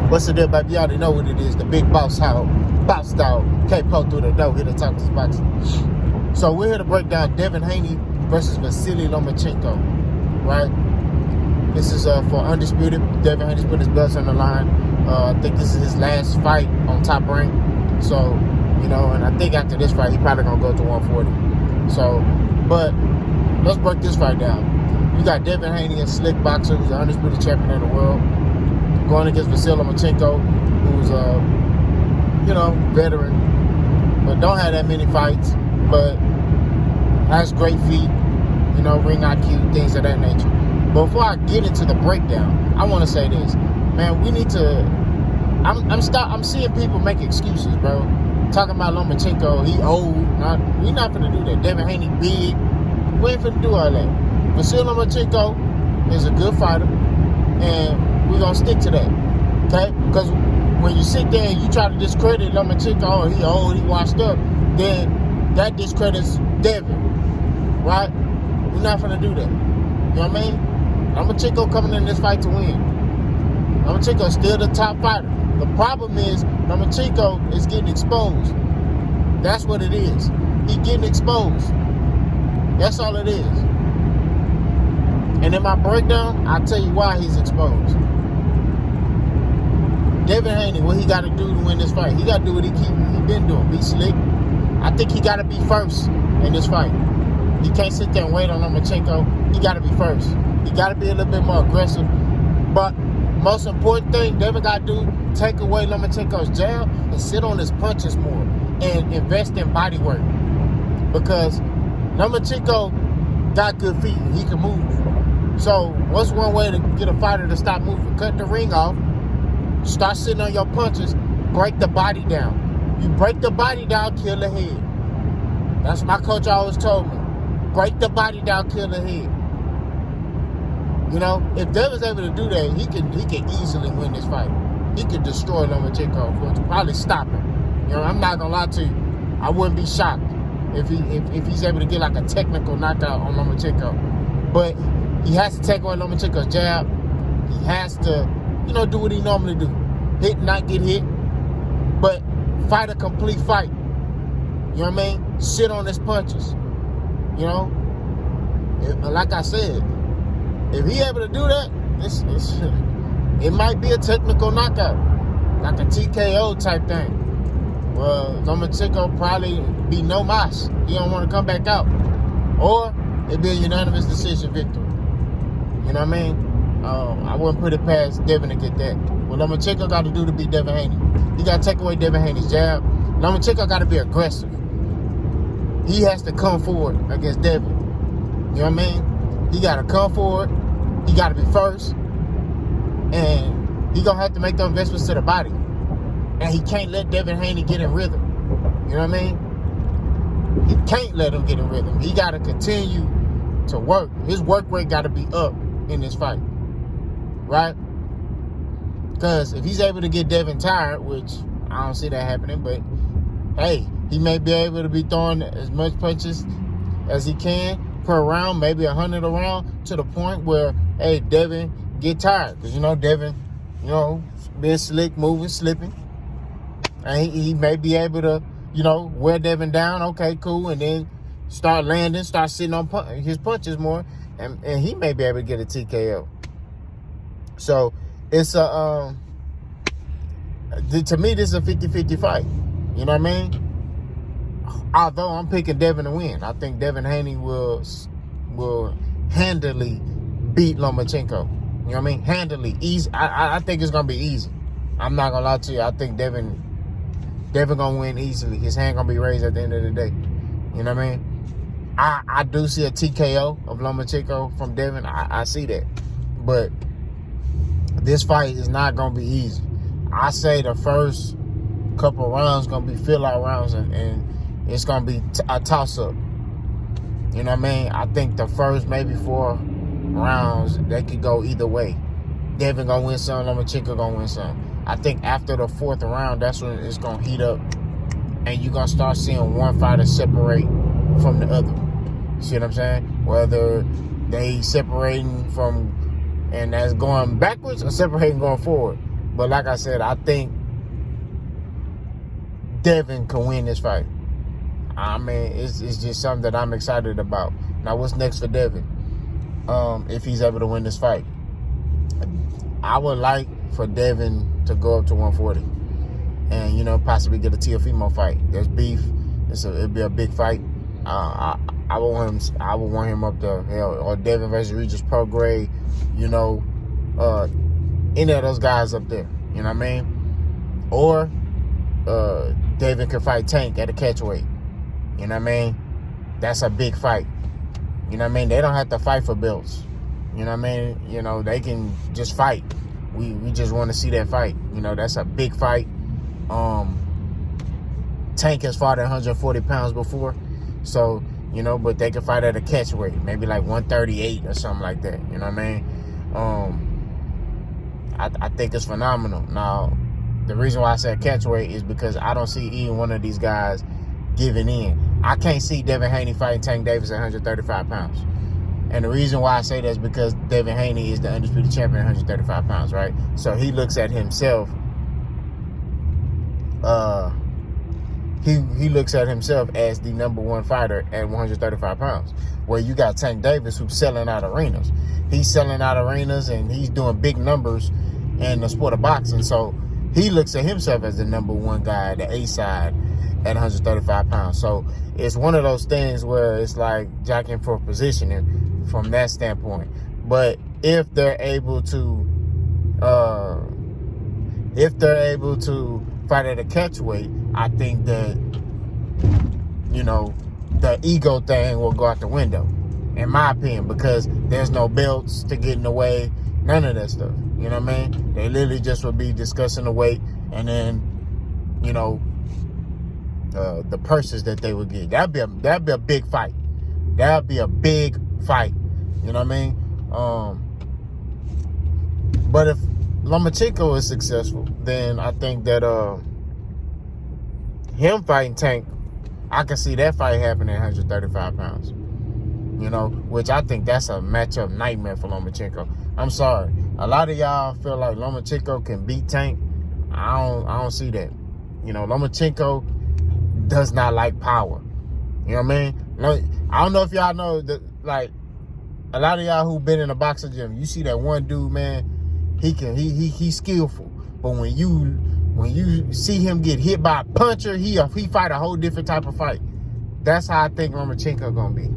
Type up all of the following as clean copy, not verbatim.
What's the deal, baby? You already know what it is. The big boss dog. Can't pull through the door. Here to talk this boxing. So we're here to break down Devin Haney versus Vasily Lomachenko, right? This is for Undisputed. Devin Haney's put his belts on the line. I think this is his last fight on Top Rank. So, and I think after this fight, he probably going to go to 140. So, but let's break this fight down. You got Devin Haney, a slick boxer who's the undisputed champion of the world, going against Vasily Lomachenko, who's veteran, but don't have that many fights, but has great feet, ring IQ, things of that nature. But before I get into the breakdown, I want to say this, man. We need to. I'm seeing people make excuses, bro. Talking about Lomachenko, he old. We not gonna do that. Devin Haney big. We ain't finna do all that. Vasily Lomachenko is a good fighter, and we're gonna stick to that, okay? Because when you sit there and you try to discredit Lomachenko, oh, he old, he washed up, then that discredits Devin, right? We're not gonna do that. You know what I mean? Lomachenko coming in this fight to win. Lomachenko still the top fighter. The problem is Lomachenko is getting exposed. That's what it is. He's getting exposed. That's all it is. And in my breakdown, I'll tell you why he's exposed. Devin Haney, what he got to do to win this fight? He got to do what he been doing. Be slick. I think he got to be first in this fight. He can't sit there and wait on Lomachenko. He got to be first. He got to be a little bit more aggressive. But most important thing Devin got to do, take away Lomachenko's jab and sit on his punches more and invest in body work. Because Lomachenko got good feet and he can move. So what's one way to get a fighter to stop moving? Cut the ring off, start sitting on your punches, break the body down. You break the body down, kill the head. That's what my coach always told me. Break the body down, kill the head. If Devin's able to do that, he can easily win this fight. He could destroy Lomachenko, probably stop him. I'm not gonna lie to you. I wouldn't be shocked if he's able to get like a technical knockout on Lomachenko. But he has to take away Lomachenko's jab. He has to, do what he normally do. Hit, not get hit. But fight a complete fight. You know what I mean? Sit on his punches. Like I said, if he able to do that, it might be a technical knockout, like a TKO type thing. Well, Lomachenko probably be no mas. He don't want to come back out. Or it'd be a unanimous decision victory. You know what I mean? I wouldn't put it past Devin to get that. What Lomachenko got to do to beat Devin Haney, he got to take away Devin Haney's jab. Lomachenko got to be aggressive. He has to come forward against Devin. You know what I mean? He got to come forward. He got to be first. And he going to have to make the investments to the body. And he can't let Devin Haney get in rhythm. You know what I mean? He can't let him get in rhythm. He got to continue to work. His work rate got to be up in this fight. Right? Because if he's able to get Devin tired, which I don't see that happening, but hey, he may be able to be throwing as much punches as he can per round, maybe 100 a round, to the point where, hey, Devin get tired. Because, Devin, being slick, moving, slipping. And he may be able to, wear Devin down. Okay, cool. And then start landing, start sitting on his punches more. And he may be able to get a TKO. So, it's to me, this is a 50-50 fight. You know what I mean? Although I'm picking Devin to win. I think Devin Haney will handily beat Lomachenko. You know what I mean? Handily. Easy. I think it's going to be easy. I'm not going to lie to you. I think Devin going to win easily. His hand going to be raised at the end of the day. You know what I mean? I do see a TKO of Lomachenko from Devin. I see that. But this fight is not going to be easy. I say the first couple rounds going to be fill-out rounds and it's going to be a toss-up. You know what I mean? I think the first maybe 4 rounds, they could go either way. Devin going to win some, Lomachenko going to win some. I think after the 4th round, that's when it's going to heat up. And you're going to start seeing one fighter separate from the other. See what I'm saying? Whether they separating from, and that's going backwards or separating going forward. But like I said, I think Devin can win this fight. I mean, it's just something that I'm excited about. Now, what's next for Devin? If he's able to win this fight, I would like for Devin to go up to 140 and, possibly get a Teofimo fight. There's beef. It'd be a big fight. I would want him up there. Hell, or Devin versus Regis Prograis, any of those guys up there. You know what I mean? Or Devin could fight Tank at a catchweight. You know what I mean? That's a big fight. You know what I mean? They don't have to fight for belts. You know what I mean? They can just fight. We just want to see that fight. That's a big fight. Tank has fought at 140 pounds before. So, but they can fight at a catchweight. Maybe like 138 or something like that. You know what I mean? I think it's phenomenal. Now, the reason why I said catchweight is because I don't see either one of these guys giving in. I can't see Devin Haney fighting Tank Davis at 135 pounds. And the reason why I say that is because Devin Haney is the undisputed champion at 135 pounds, right? So he looks at himself, he looks at himself as the number one fighter at 135 pounds. Where you got Tank Davis who's selling out arenas. He's selling out arenas and he's doing big numbers in the sport of boxing. So he looks at himself as the number one guy, the A side, at 135 pounds. So it's one of those things where it's like jockeying for positioning from that standpoint. But if they're able to fight at a catchweight, I think that, the ego thing will go out the window, in my opinion, because there's no belts to get in the way, none of that stuff. You know what I mean? They literally just would be discussing the weight and then, the purses that they would get. That'd be a big fight. That'd be a big fight. You know what I mean? But if Lomachenko is successful, then I think that him fighting Tank, I can see that fight happening at 135 pounds. Which I think that's a matchup nightmare for Lomachenko. I'm sorry. A lot of y'all feel like Lomachenko can beat Tank. I don't see that. Lomachenko does not like power. You know what I mean? I don't know if y'all know that, like, a lot of y'all who been in a boxing gym, you see that one dude, man, he's skillful. But when you see him get hit by a puncher, he fight a whole different type of fight. That's how I think Lomachenko gonna be.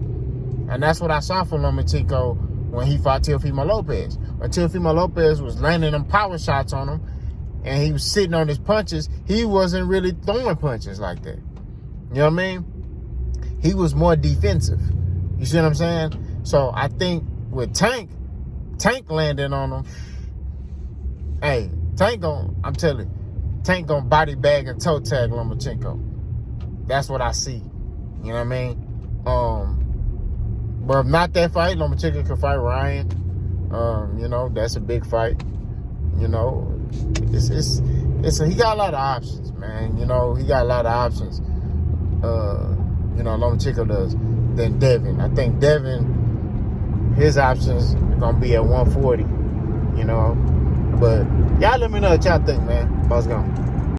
And that's what I saw from Lomachenko when he fought Teofimo Lopez. When Teofimo Lopez was landing them power shots on him and he was sitting on his punches, he wasn't really throwing punches like that. You know what I mean? He was more defensive. You see what I'm saying? So I think with Tank landing on him, hey, Tank gonna body bag and toe tag Lomachenko. That's what I see. You know what I mean? But if not that fight, Lomachenko can fight Ryan. That's a big fight. He got a lot of options, man. He got a lot of options. Lomachenko does. Then Devin. I think Devin, his options are gonna be at 140. But y'all let me know what y'all think, man. Boss gone.